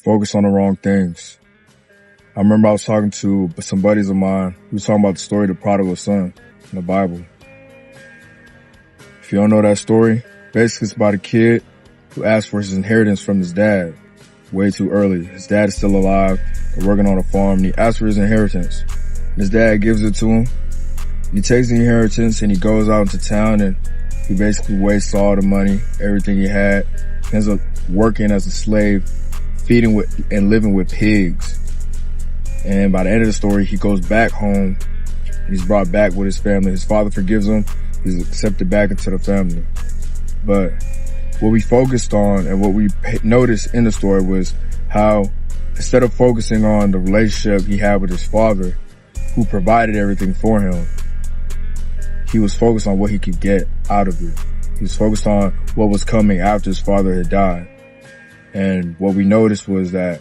focus on the wrong things. I remember I was talking to some buddies of mine. We were talking about the story of the Prodigal Son in the Bible. If you don't know that story, basically it's about a kid who asked for his inheritance from his dad way too early. His dad is still alive. They're working on a farm and he asks for his inheritance. And his dad gives it to him. He takes the inheritance and he goes out into town and he basically wastes all the money, everything he had. He ends up working as a slave, feeding with and living with pigs. And by the end of the story, he goes back home. He's brought back with his family. His father forgives him. He's accepted back into the family. But what we focused on and what we noticed in the story was how instead of focusing on the relationship he had with his father, who provided everything for him, he was focused on what he could get out of it. He was focused on what was coming after his father had died. And what we noticed was that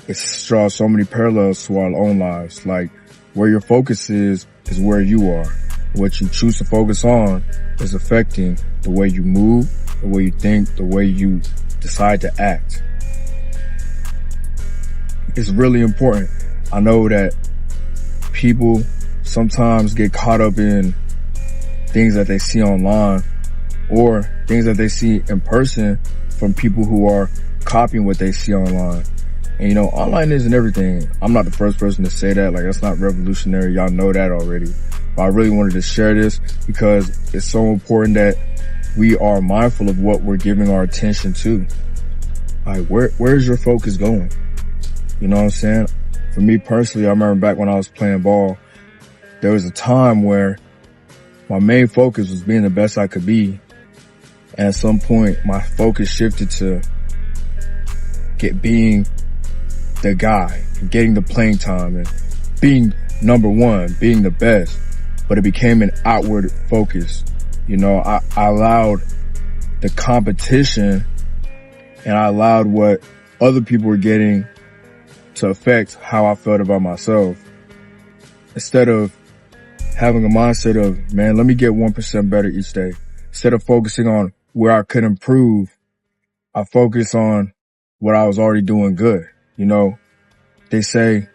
it draws so many parallels to our own lives. Like where your focus is where you are. What you choose to focus on is affecting the way you move, the way you think, the way you decide to act. It's really important. I know that people sometimes get caught up in things that they see online or things that they see in person from people who are copying what they see online. And you know, online isn't everything. I'm not the first person to say that. Like, that's not revolutionary. Y'all know that already. But I really wanted to share this because it's so important that we are mindful of what we're giving our attention to. Like, where's your focus going? You know what I'm saying? For me personally, I remember back when I was playing ball, there was a time where my main focus was being the best I could be. And at some point, my focus shifted to being the guy, getting the playing time and being number one, being the best. But it became an outward focus. You know, I allowed the competition and I allowed what other people were getting to affect how I felt about myself. Instead of having a mindset of, man, let me get 1% better each day. Instead of focusing on where I could improve, I focus on what I was already doing good. You know, they say,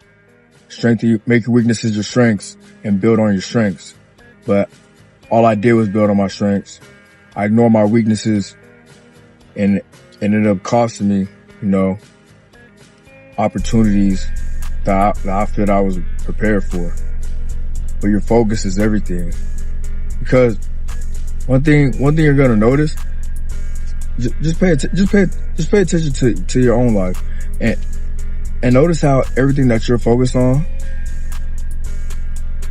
make your weaknesses your strengths and build on your strengths. But all I did was build on my strengths. I ignored my weaknesses and it ended up costing me, you know, opportunities that I feel I was prepared for. But your focus is everything. Because one thing you're gonna notice, just pay attention to your own life and notice how everything that you're focused on,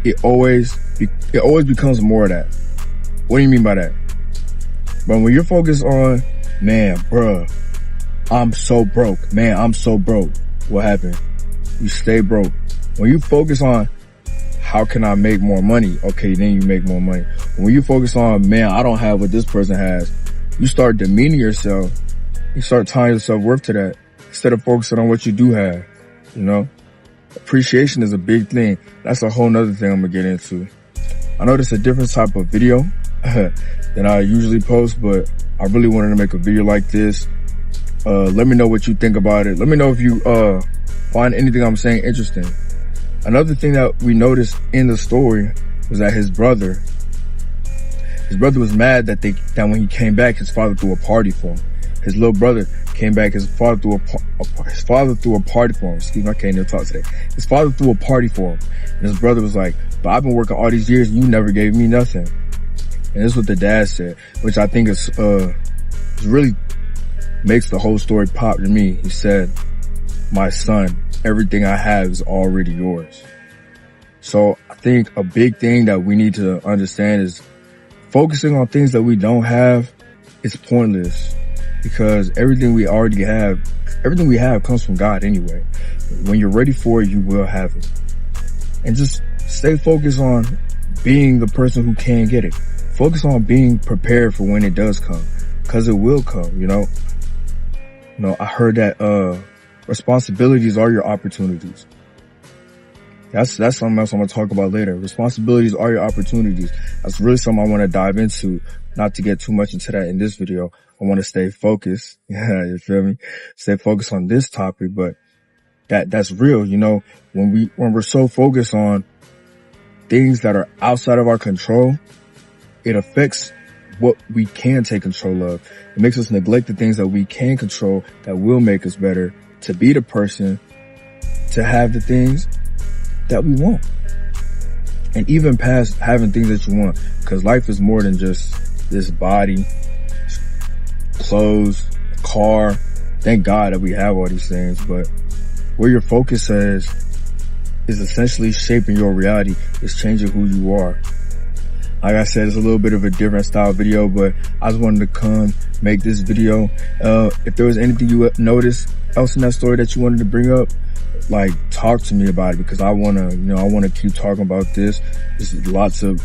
it always becomes more of that. What do you mean by that? But when you're focused on, man, bruh, I'm so broke. Man, I'm so broke. What happened? You stay broke. When you focus on, how can I make more money? Okay, then you make more money. When you focus on, man, I don't have what this person has, you start demeaning yourself. You start tying your self-worth to that instead of focusing on what you do have, you know? Appreciation is a big thing. That's a whole nother thing I'm gonna get into. I know this is a different type of video than I usually post, but I really wanted to make a video like this. Let me know what you think about it. Let me know if you find anything I'm saying interesting. Another thing that we noticed in the story was that his brother was mad that when he came back, his father threw a party for him. His little brother came back, his father threw a party for him. Excuse me, I can't even talk today. His father threw a party for him. And his brother was like, but I've been working all these years and you never gave me nothing. And this is what the dad said, which I think is really makes the whole story pop to me. He said, my son, everything I have is already yours. So I think a big thing that we need to understand is focusing on things that we don't have is pointless, because everything we have comes from God anyway. When you're ready for it, you will have it. And just stay focused on being the person who can get it. Focus on being prepared for when it does come, because it will come, you know. I heard that responsibilities are your opportunities. That's something else I'm going to talk about later. Responsibilities are your opportunities. That's really something I want to dive into. Not to get too much into that in this video. I want to stay focused. Yeah, you feel me? Stay focused on this topic, but that's real. You know, when we're so focused on things that are outside of our control, it affects what we can take control of. It makes us neglect the things that we can control that will make us better, to be the person, to have the things that we want. And even past having things that you want, because life is more than just this body, clothes, car. Thank God that we have all these things, but where your focus is essentially shaping your reality. It's changing who you are. Like I said, it's a little bit of a different style video, but I just wanted to come make this video. If there was anything you noticed else in that story that you wanted to bring up, like, talk to me about it, because I want to keep talking about this. There's lots of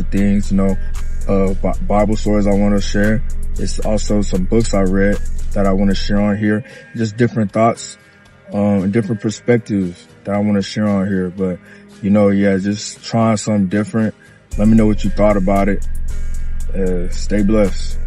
things, Bible stories I want to share. It's also some books I read that I want to share on here. Just different thoughts, and different perspectives that I want to share on here. But, just trying something different. Let me know what you thought about it. Stay blessed.